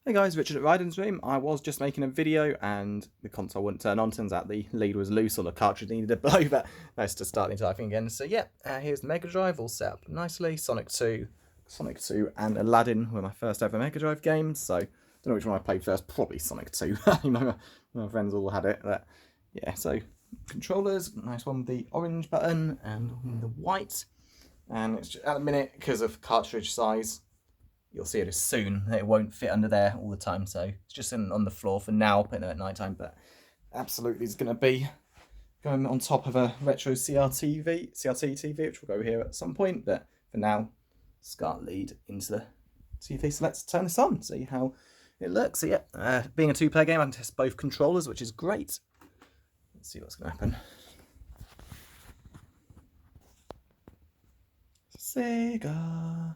Hey guys, Richard at Ryden's Room. I was just making a video and the console wouldn't turn on. Turns out the lead was loose or the cartridge needed a blow, but nice to start the typing again. So yeah, here's the Mega Drive all set up nicely. Sonic 2 and Aladdin were my first ever Mega Drive games, so don't know which one I played first. Probably Sonic 2. You know, my friends all had it. But yeah, so controllers, nice one with the orange button and the white. And it's just, at the minute, because of cartridge size, you'll see it as soon. It won't fit under there all the time, so it's just on the floor for now, putting it at night time. But absolutely is going to be going on top of a retro CRT TV, which will go here at some point. But for now, SCART lead into the TV. So let's turn this on, see how it looks. So yeah, being a two-player game, I can test both controllers, which is great. Let's see what's going to happen. Sega.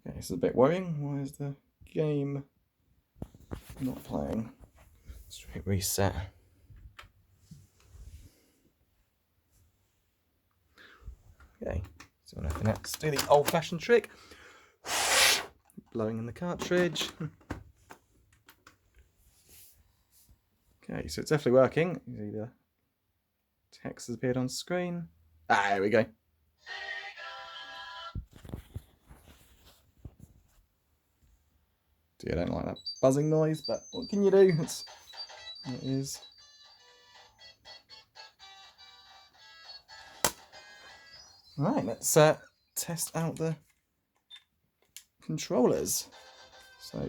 Okay, this is a bit worrying. Why is the game not playing? Straight reset. Okay, so nothing else. Do the old-fashioned trick. Blowing in the cartridge. Okay, so it's definitely working. You see the text has appeared on screen. Ah, there we go. I don't like that buzzing noise, but what can you do? It is. Right, let's test out the controllers. So,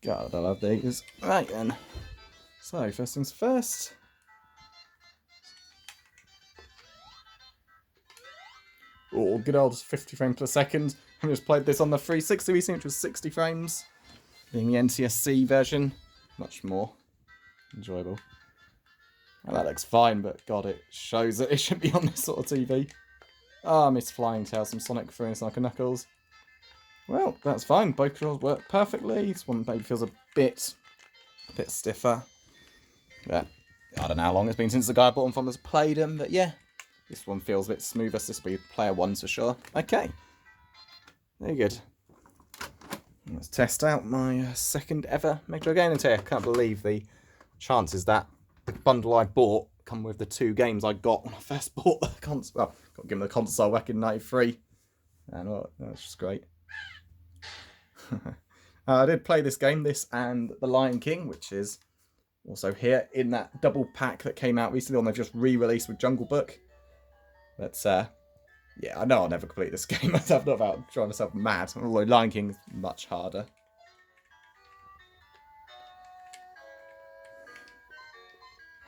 God, I love these. Right then. So, first things first. Oh, good old 50 frames per second. I just played this on the 360 recently, which was 60 frames. Being the NTSC version, much more enjoyable. And that looks fine, but God, it shows that it should be on this sort of TV. Ah, I miss Flying Tails from Sonic 3 and Sonic & Knuckles. Well, that's fine. Both controls work perfectly. This one maybe feels a bit stiffer. Yeah, I don't know how long it's been since the guy I bought them from has played them, but yeah. This one feels a bit smoother, so this will be player one for sure. Okay. Very good. Let's test out my second ever Mega Drive game today. I can't believe the chances that the bundle I bought come with the two games I got when I first bought the console. Well, got given the console back in '93. And well, that's just great. I did play this game, this and The Lion King, which is also here in that double pack that came out recently, and they've just re-released with Jungle Book. But yeah, I know I'll never complete this game. I'm not about driving myself mad. Although Lion King is much harder.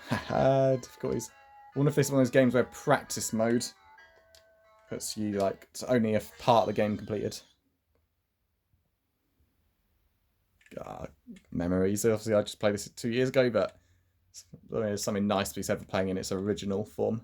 Haha, difficulties. I wonder if this is one of those games where practice mode puts you like to only a part of the game completed. Memories. Obviously, I just played this 2 years ago, but there's something nice to be said for playing in its original form.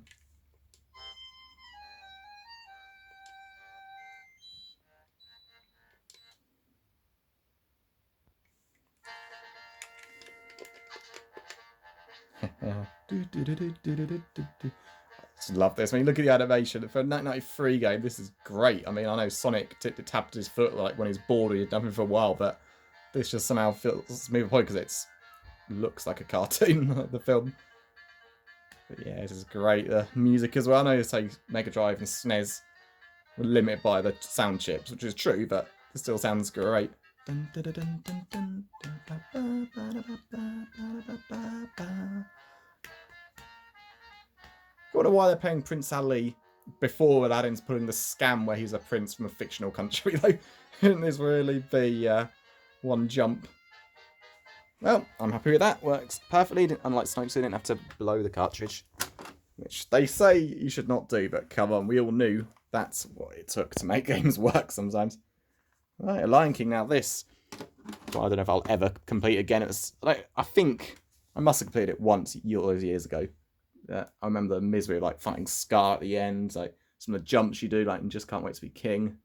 Just love this. I mean, look at the animation. For a 1993 game, this is great. I mean, I know Sonic tapped his foot like when he was bored, he had done it for a while, but this just somehow feels moving point because it looks like a cartoon, the film. But yeah, this is great. The music as well. I know you say Mega Drive and SNES were limited by the sound chips, which is true, but it still sounds great. I wonder why they're playing Prince Ali before Aladdin's pulling the scam where he's a prince from a fictional country, though. Couldn't this really be one jump? Well, I'm happy with that. Works perfectly. Unlike Sonic 2, didn't have to blow the cartridge, which they say you should not do, but come on, we all knew that's what it took to make games work sometimes. Right, a Lion King now. This, well, I don't know if I'll ever complete again. It was, like, I think I must have completed it once all those years ago. I remember the misery of like fighting Scar at the end, like some of the jumps you do, like and just can't wait to be king.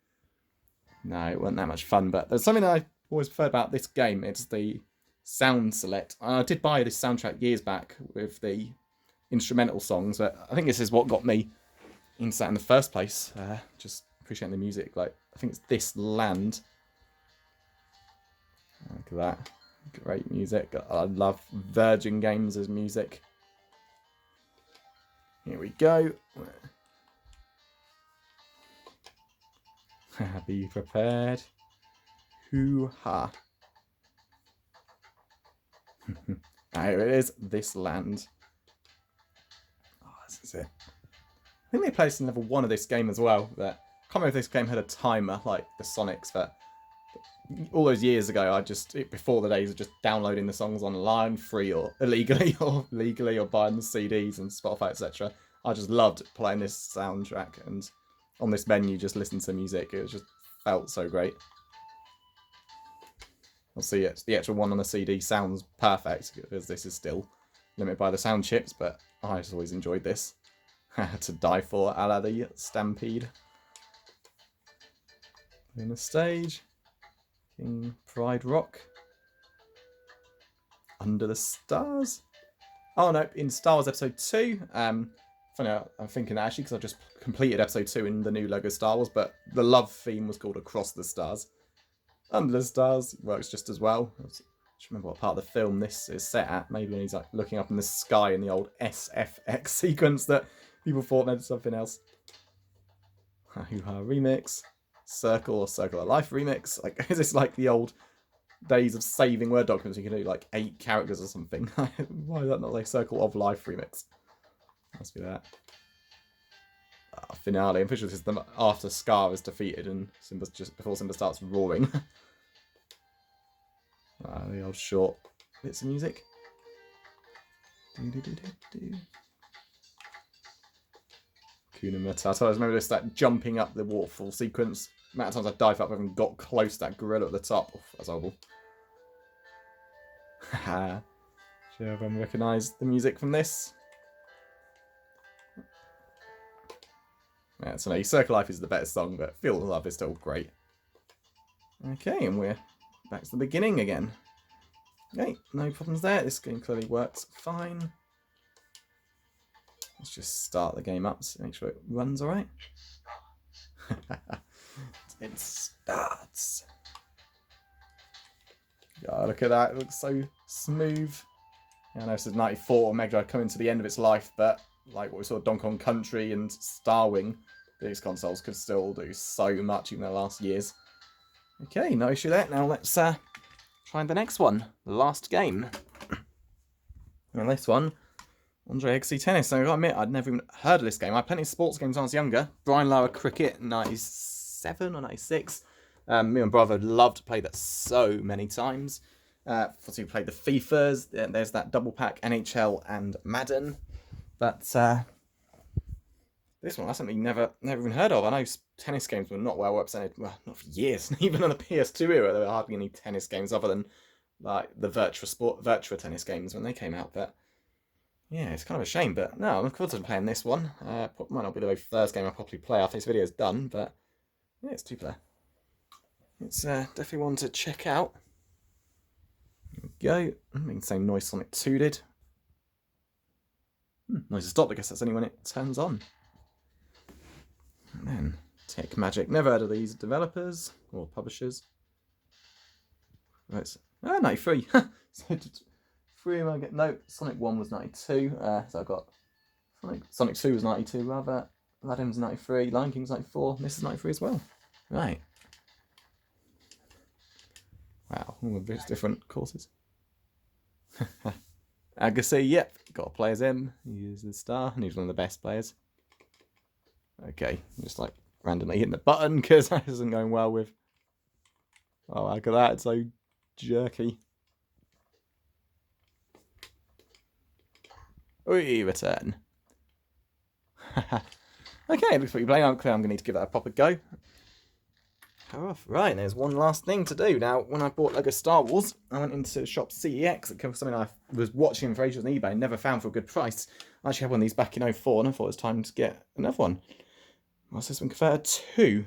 No, it wasn't that much fun, but there's something that I always preferred about this game. It's the sound select. I did buy this soundtrack years back with the instrumental songs, but I think this is what got me into that in the first place. Just appreciating the music. Like, I think it's This Land. Look at that. Great music. I love Virgin Games as music. Here we go. Be prepared. Hoo-ha. Here it is. This Land. Oh, this is it. I think they placed in level 1 of this game as well. But I can't remember if this game had a timer like the Sonics, but all those years ago, before the days of just downloading the songs online, free or illegally, or legally, or buying the CDs and Spotify, etc. I just loved playing this soundtrack, and on this menu, just listening to music. It just felt so great. Obviously, the actual one on the CD sounds perfect, because this is still limited by the sound chips, but I just always enjoyed this. To die for, a la the Stampede. In the stage. King Pride Rock. Under the Stars. Oh no, in Star Wars Episode 2. Funny, I'm thinking that actually because I just completed Episode 2 in the new LEGO Star Wars, but the love theme was called Across the Stars. Under the Stars works just as well. I just remember what part of the film this is set at. Maybe when he's like looking up in the sky in the old SFX sequence that people thought meant something else. Hoo-ha remix. Circle or Circle of Life remix. Like, is this like the old days of saving Word documents? You can do like 8 characters or something. Why is that not like Circle of Life remix? Must be that. Finale. I'm pretty sure this is after Scar is defeated and Simba's just before Simba starts roaring. The old short bits of music. Kuna Matata. I remember this, that jumping up the waterfall sequence. The amount of times I dived up and got close to that gorilla at the top. Oh, that's horrible. Should everyone recognise the music from this? Yeah, so no, Circle Life is the better song, but Feel the Love is still great. Okay, and we're back to the beginning again. Okay, no problems there. This game clearly works fine. Let's just start the game up to make sure it runs alright. It starts. God, look at that. It looks so smooth. Yeah, I know this is 94 or Mega Drive coming to the end of its life, but like what we saw Donkey Kong Country and Starwing, these consoles could still do so much even in the last years. Okay, no issue there. Now let's try the next one. The last game. And this one, Andre Agassi Tennis. So I've got to admit, I'd never even heard of this game. I had plenty of sports games when I was younger. Brian Lara Cricket, 97 or 96. Me and my brother loved to play that so many times. We played the FIFAs. There's that double pack, NHL and Madden. But this one, that's something never even heard of. I know tennis games were not well represented, well, not for years. Even on the PS2 era, there were hardly any tennis games other than like the Virtua tennis games when they came out. But yeah, it's kind of a shame. But no, I'm looking forward to playing this one. Might not be the very first game I'll probably play after this video is done, but yeah, it's 2-player. It's definitely one to check out. Here we go. Making the same noise Sonic 2 did. Noise is stopped. I guess that's only when it turns on. And then Tech Magic. Never heard of these developers or publishers. Right. 93. So 3 I get no. Sonic 1 was 92. So I got Sonic 2 was 92 rather. Aladdin's 93. Lion King's 94. This is 93 as well. Right. Wow, all of these different courses. Agassi, yep, got to play as him. He is the star, and he's one of the best players. Okay, just like randomly hitting the button because that isn't going well with. Oh, look at that, it's so jerky. We return. Okay, looks like you're playing. I'm going to need to give that a proper go. Right, there's one last thing to do. Now, when I bought LEGO Star Wars, I went into the shop CEX. It was something I was watching for ages on eBay, never found for a good price. I actually had one of these back in 04, and I thought it was time to get another one. What's this one converted to?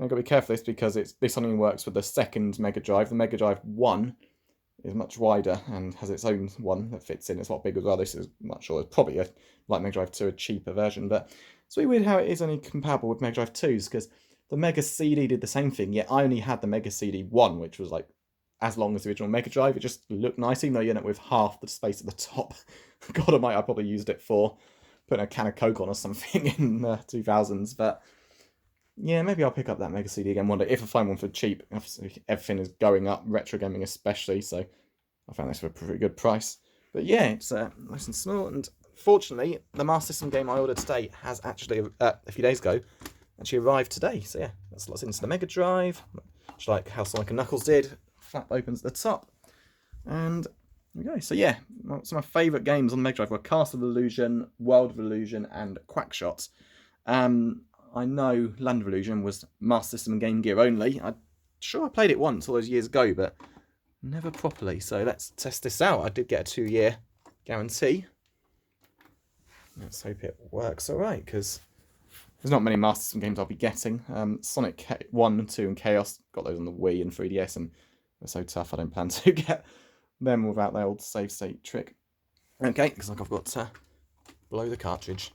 I've got to be careful with this because this only works with the second Mega Drive. The Mega Drive 1 is much wider and has its own one that fits in. It's a lot bigger as well. This is much shorter. It's probably like Mega Drive 2, a cheaper version, but It's really weird how it is only comparable with Mega Drive 2s, because the Mega CD did the same thing, yet I only had the Mega CD 1, which was like as long as the original Mega Drive. It just looked nice, even though you end up with half the space at the top. God almighty, I probably used it for putting a can of Coke on or something in the 2000s, but yeah, maybe I'll pick up that Mega CD again one day, if I find one for cheap. Obviously, everything is going up, retro gaming especially, so I found this for a pretty good price. But yeah, it's nice and small, and fortunately, the Master System game I ordered today has actually, a few days ago, actually arrived today. So yeah, that slots into the Mega Drive, just like how Sonic and Knuckles did. Flap opens at the top, and there we go. So yeah, some of my favourite games on the Mega Drive were Castle of Illusion, World of Illusion, and Quackshot. I know Land of Illusion was Master System and Game Gear only. I'm sure I played it once all those years ago, but never properly. So let's test this out. I did get a 2-year guarantee. Let's hope it works alright, because there's not many Master System games I'll be getting. Sonic 1, 2 and Chaos, got those on the Wii and 3DS, and they're so tough I don't plan to get them without the old save state trick. Okay, looks like I've got to blow the cartridge.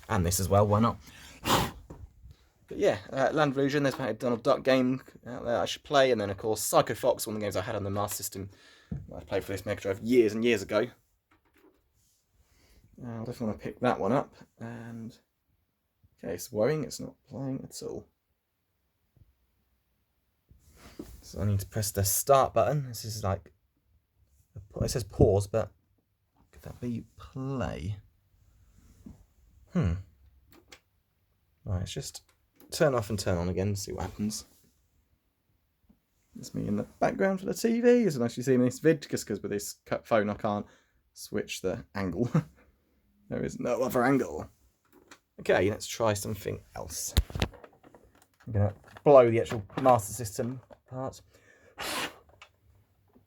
And this as well, why not? But yeah, Land of Illusion, there's a Donald Duck game out there I should play, and then of course Psycho Fox, one of the games I had on the Master System I played for this Mega Drive years and years ago. I'll definitely want to pick that one up, and okay, it's worrying, it's not playing at all. So I need to press the start button. This is like, it says pause, but could that be play? Right, let's just turn off and turn on again and see what happens. It's me in the background for the TV. It's nice to see in this vid, just because with this phone I can't switch the angle. There is no other angle. Okay, let's try something else. I'm going to blow the actual Master System part.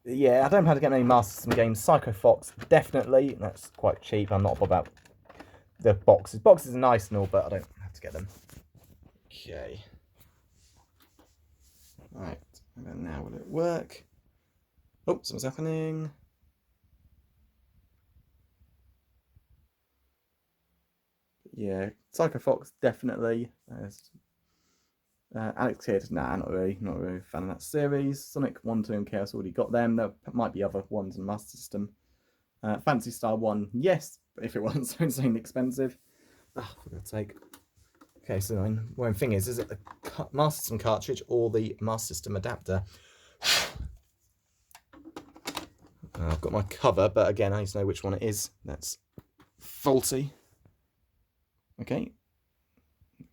Yeah, I don't have to get many Master System games. Psycho Fox, definitely. That's quite cheap. I'm not about the boxes. Boxes are nice and all, but I don't have to get them. Okay. Right, and then now will it work? Oh, something's happening. Yeah, Psycho Fox, definitely. Alex Kidd, nah, not really a fan of that series. Sonic 1, 2 and Chaos, already got them. There might be other ones in the Master System. Phantasy Star 1, yes, but if it wasn't so insanely expensive. Oh, for God's sake. Okay, so then, one thing is it the Master System cartridge or the Master System adapter? I've got my cover, but again, I need to know which one it is. That's faulty. Okay,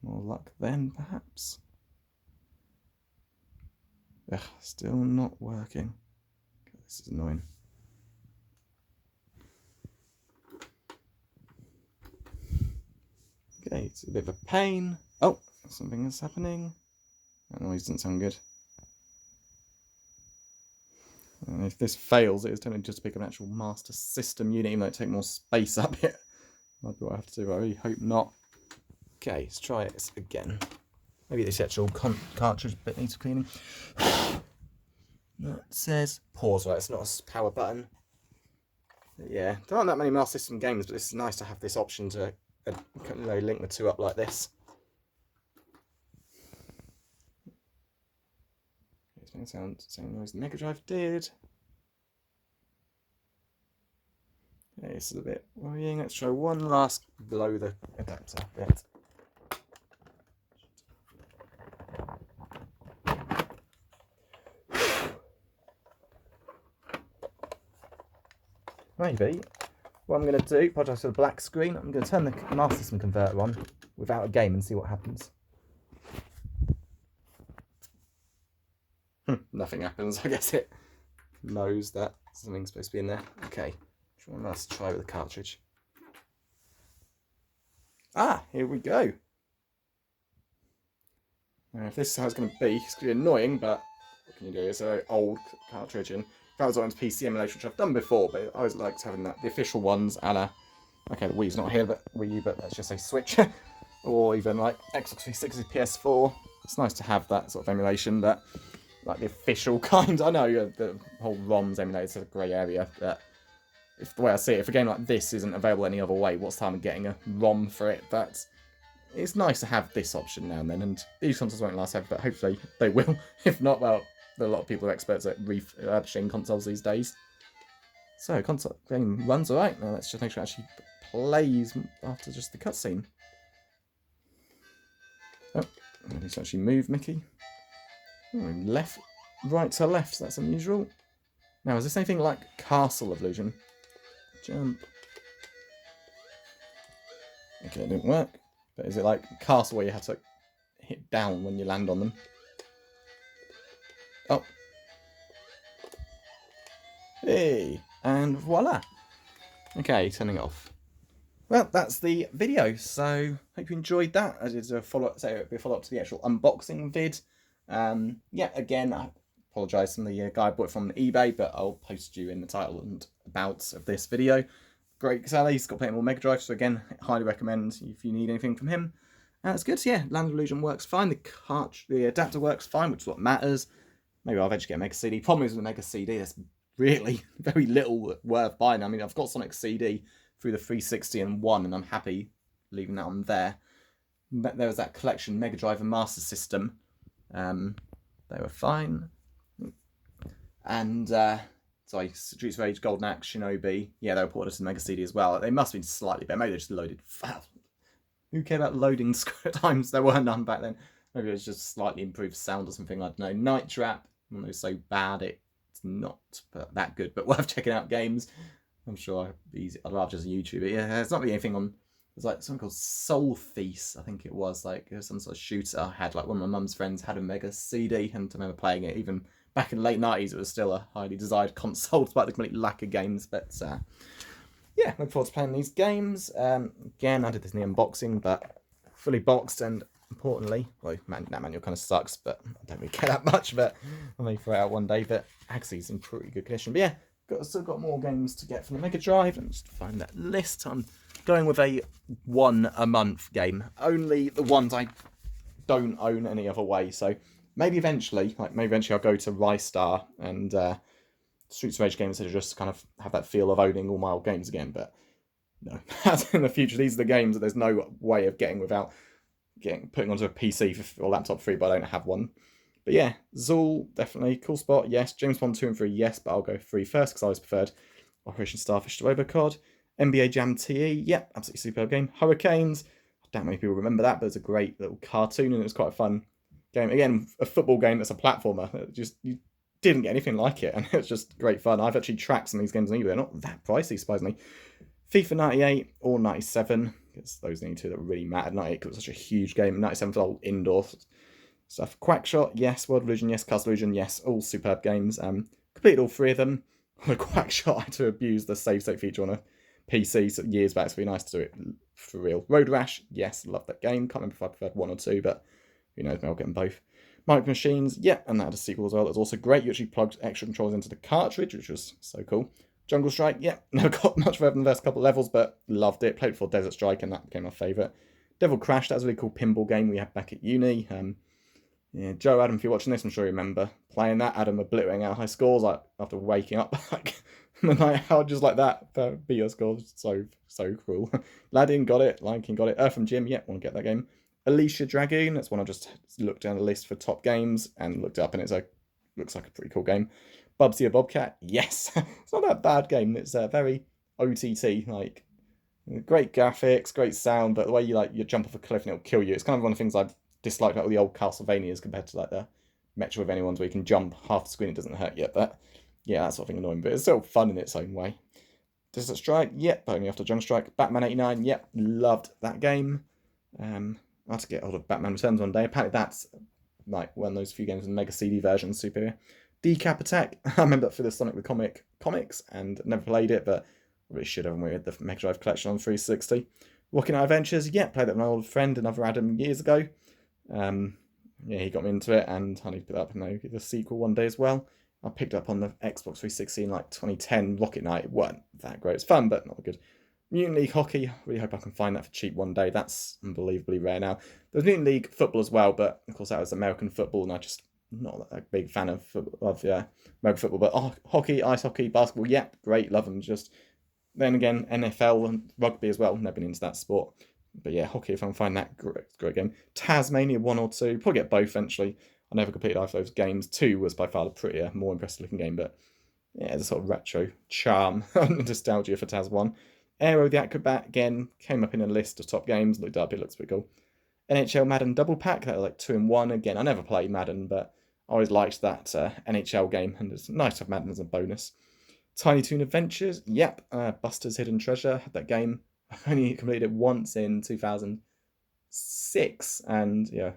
more luck then, perhaps. Ugh, still not working. Okay, this is annoying. Okay, it's a bit of a pain. Oh, something is happening. That noise doesn't sound good. And if this fails, it is tempting just to pick up an actual Master System unit, even though it takes more space up here. Might be what I have to do, but I really hope not. Okay, let's try it again. Maybe this actual cartridge bit needs cleaning. It says pause, right? It's not a power button. But yeah, there aren't that many Master System games, but it's nice to have this option to link the two up like this. It's going to sound the same noise the Mega Drive did. Okay, this is a bit worrying. Let's try one last below the adapter bit. Maybe. What I'm going to do, apologise for the black screen, I'm going to turn the Master System converter on without a game and see what happens. Nothing happens. I guess it knows that something's supposed to be in there. Okay, one last try with the cartridge. Ah, here we go. Now, if this is how it's going to be, it's going to be annoying, but what can you do? It's an old cartridge, and that was on PC emulation, which I've done before, but I always liked having that. The official ones, a la, okay, the Wii's not here, but Wii U, but let's just say Switch, or even like Xbox 360, PS4. It's nice to have that sort of emulation, but like the official kind. I know the whole ROMs emulator is a grey area, but if the way I see it, if a game like this isn't available any other way, what's the harm in getting a ROM for it? But it's nice to have this option now and then, and these consoles won't last ever, but hopefully they will. If not, well, there are a lot of people who are experts at refurbishing consoles these days. So, console game runs alright. Now let's just make sure it actually plays after just the cutscene. Oh, I need to actually move Mickey. Oh, left, right to left, so that's unusual. Now, is this anything like Castle Illusion? Jump. Okay, it didn't work. But is it like Castle where you have to hit down when you land on them? Oh. Hey, and voila. Okay, turning off. Well, that's the video, so hope you enjoyed that. I did a follow-up, so it'll be a follow-up to the actual unboxing vid. Yeah, again, I apologise from the guy I bought it from eBay, but I'll post you in the title and about of this video. Great Sally, he's got plenty more Mega Drive, so again, highly recommend if you need anything from him. It's good, yeah, Land of Illusion works fine, the adapter works fine, which is what matters. Maybe I'll eventually get a Mega CD. Problem is with a Mega CD, there's really very little worth buying. I mean, I've got Sonic CD through the 360 and 1, and I'm happy leaving that on there. But there was that collection, Mega Drive and Master System. They were fine. And, sorry, Streets of Rage, Golden Axe, Shinobi. Yeah, they were ported to the Mega CD as well. They must have been slightly better. Maybe they just loaded. Who cared about loading times? There were none back then. Maybe it was just slightly improved sound or something. I don't know. Night Trap, when it was so bad, it's not that good, but worth checking out games. I'm sure I'd rather just YouTube it. Yeah, there's not really anything on. There's like something called Soul Feast, I think it was. Like, it was some sort of shooter I had. Like, one of my mum's friends had a Mega CD, and I remember playing it. Even back in the late 90s, it was still a highly desired console, despite the complete lack of games. But yeah, look forward to playing these games. Again, I did this in the unboxing, but fully boxed, and importantly, well, that manual kind of sucks, but I don't really care that much, but I may throw it out one day. But actually, it's in pretty good condition. But yeah, still got more games to get from the Mega Drive, and just find that list. I'm going with a 1 a month game. Only the ones I don't own any other way. So maybe eventually, I'll go to Rystar and Streets of Rage games to just kind of have that feel of owning all my old games again. But no, as in the future, these are the games that there's no way of getting without putting onto a PC or laptop free, but I don't have one. But yeah, Zool, definitely. Cool Spot, yes. James Bond 2 and 3, yes, but I'll go 3 first because I always preferred Operation Starfish to Robocod. NBA Jam TE, yeah, absolutely superb game. Hurricanes, I don't know many people remember that, but it's a great little cartoon and it was quite a fun game. Again, a football game that's a platformer. You didn't get anything like it, and it was just great fun. I've actually tracked some of these games on eBay. They're not that pricey, surprisingly. FIFA 98 or 97, because those are the two that really mattered. 98 because it was such a huge game. 97 for all indoor stuff. Quackshot, yes. World Illusion, yes. Castle Illusion, yes. All superb games. Completed all 3 of them. On a Quackshot, I had to abuse the save state feature on a PC years back. It's really nice to do it for real. Road Rash, yes. Love that game. Can't remember if I preferred 1 or 2, but who knows, maybe I'll get them both. Micro Machines, yeah, and that had a sequel as well. That was also great. You actually plugged extra controls into the cartridge, which was so cool. Jungle Strike, yeah, never got much further than the first couple of levels, but loved it. Played it for Desert Strike, and that became my favourite. Devil Crash, that was a really cool pinball game we had back at uni. Yeah, Joe, Adam, if you're watching this, I'm sure you remember playing that. Adam obliterating our high scores after waking up like the night out just like that. Beat your scores, so cruel. Aladdin got it, Lion King got it. Earthworm Jim, yeah, want to get that game. Alicia Dragoon, that's one I just looked down the list for top games and looked up, and looks like a pretty cool game. Bubsy a Bobcat, yes. It's not that bad game. It's very OTT, like great graphics, great sound, but the way you jump off a cliff and it'll kill you. It's kind of one of the things I've disliked about all the old Castlevanias compared to like the Metroidvania ones where you can jump half the screen, it doesn't hurt yet. But yeah, that sort of thing annoying, but it's still fun in its own way. Desert Strike, yep, only after Jungle Strike. Batman 89, yep, loved that game. I had to get hold of Batman Returns one day. Apparently that's like one of those few games with Mega CD versions, superior. Decap Attack, I remember that for the Sonic the comics and never played it, but I really should have when we had the Mega Drive collection on 360. Walking Out Adventures, yeah, played that with my old friend, another Adam, years ago. Yeah, he got me into it, and I need to put that up in the sequel one day as well. I picked up on the Xbox 360 in like 2010, Rocket Knight. It wasn't that great. It's fun, but not good. Mutant League Hockey, really hope I can find that for cheap one day. That's unbelievably rare now. There's Mutant League Football as well, but of course that was American football, and I just not a big fan of American football. But hockey, ice hockey, basketball, yep, great, love them. Just Then again, NFL and rugby as well. Never been into that sport. But yeah, hockey, if I can find that, great game. Tasmania 1 or 2. Probably get both eventually. I never completed either of those games. 2 was by far the prettier, more impressive looking game. But yeah, the sort of retro charm and nostalgia for Tas 1. Aero the Acrobat, again, came up in a list of top games. Looked up, it looks pretty cool. NHL Madden Double Pack, that was like 2 in 1. Again, I never played Madden, but I always liked that NHL game, and it's nice to have Madden as a bonus. Tiny Toon Adventures, yep. Buster's Hidden Treasure, had that game. I only completed it once in 2006, and yeah,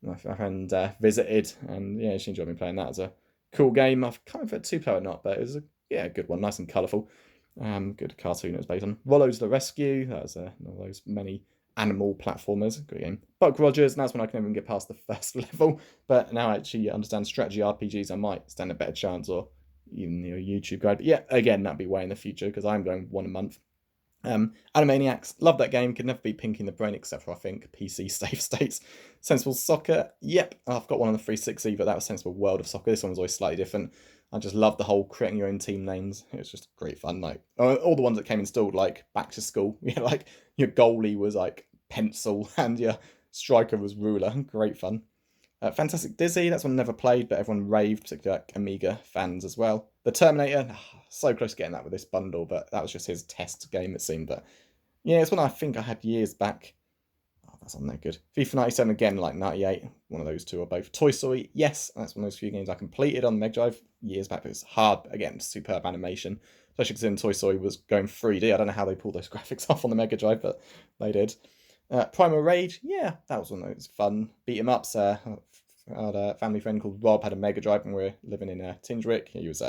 my friend visited, and yeah, she enjoyed me playing that. It was a cool game. I've kind of had 2-player or not, but it was a good one, nice and colourful. Good cartoon it was based on. Rollo to the Rescue, that was one of those many animal platformers, good game. Buck Rogers, and that's when I can even get past the first level, but now I actually understand strategy RPGs, I might stand a better chance, or even your YouTube guide. But yeah, again, that'd be way in the future because I'm going 1 a month. Animaniacs, love that game, could never be Pinky in the Brain except for I think PC Save States. Sensible Soccer, yep, I've got one on the 360, but that was Sensible World of Soccer. This one was always slightly different. I just love the whole creating your own team names. It was just great fun. Like all the ones that came installed, like Back to School. Yeah, like your goalie was like pencil and your striker was ruler. Great fun. Fantastic Dizzy, that's one I never played, but everyone raved, particularly like Amiga fans as well. The Terminator, so close to getting that with this bundle, but that was just his test game, it seemed. But yeah, it's one I think I had years back. Oh, that's not that good. FIFA 97 again, like 98. One of those two or both. Toy Story, yes, that's one of those few games I completed on the Mega Drive years back. But it's hard, again, superb animation. Especially considering Toy Story was going 3D. I don't know how they pulled those graphics off on the Mega Drive, but they did. Primal Rage, yeah, that was one of those fun beat 'em ups. I had a family friend called Rob, had a Mega Drive, and we were living in Tinswick. He was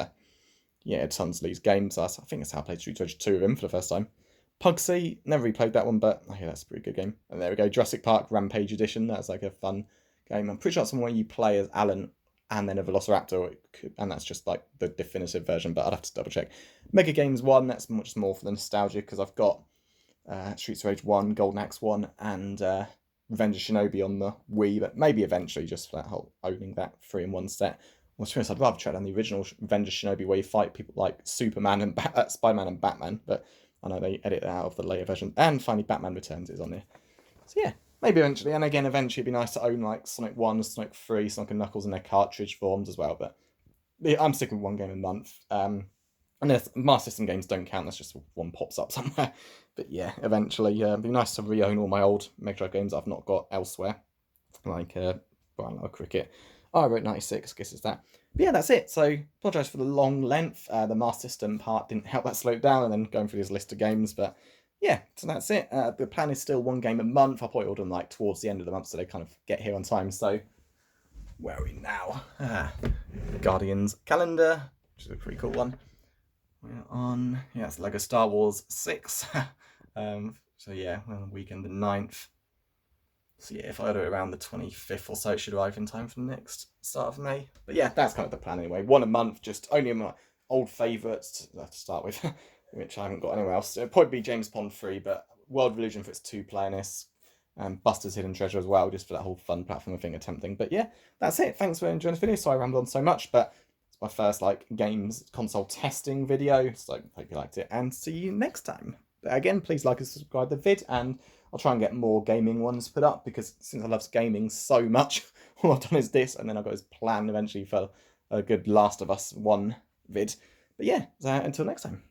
tons of these games. I think that's how I played Street Fighter 2 with him for the first time. Pugsy, never really played that one, but yeah, that's a pretty good game. And there we go, Jurassic Park Rampage Edition. That's like a fun game. I'm pretty sure that's one where you play as Alan and then a Velociraptor, and that's just like the definitive version, but I'd have to double check. Mega Games 1, that's much more for the nostalgia because I've got Streets of Rage 1, Golden Axe 1, and Revenge of Shinobi on the Wii, but maybe eventually just for that whole owning that 3-in-1 set. Well, to be honest, I'd rather try down the original Revenge of Shinobi where you fight people like Superman and Spider-Man and Batman, but I know they edit that out of the later version. And finally, Batman Returns is on there. So yeah, maybe eventually. And again, eventually it'd be nice to own like Sonic 1, Sonic 3, Sonic and Knuckles in their cartridge forms as well, but I'm sticking with 1 game a month. And Master System games don't count, that's just one pops up somewhere. But yeah, eventually, it'd be nice to re-own all my old Mega Drive games I've not got elsewhere. Like Brian Lara Cricket. Oh, I wrote 96, I guess it's that. But yeah, that's it. So, apologise for the long length. The Master System part didn't help that slow it down, and then going through this list of games. But yeah, so that's it. The plan is still 1 game a month. I'll probably order them like towards the end of the month so they kind of get here on time. So, where are we now? Guardians calendar, which is a pretty cool one. We're on, yeah, it's Lego Star Wars 6. So yeah, well, weekend the 9th. So yeah, if I order it around the 25th or so, it should arrive in time for the next start of May. But yeah, that's kind of the plan anyway. 1 a month, just only my old favourites to start with, which I haven't got anywhere else. It'll probably be James Bond 3, but World of Illusion for its 2-playerness. Buster's Hidden Treasure as well, just for that whole fun platform thing attempting. But yeah, that's it. Thanks for enjoying this video. Sorry I rambled on so much, but it's my first like games console testing video, so hope you liked it, and see you next time. Again, please like and subscribe to the vid, and I'll try and get more gaming ones put up, because since I love gaming so much, all I've done is this, and then I've got this plan eventually for a good Last of Us 1 vid. But yeah, so until next time.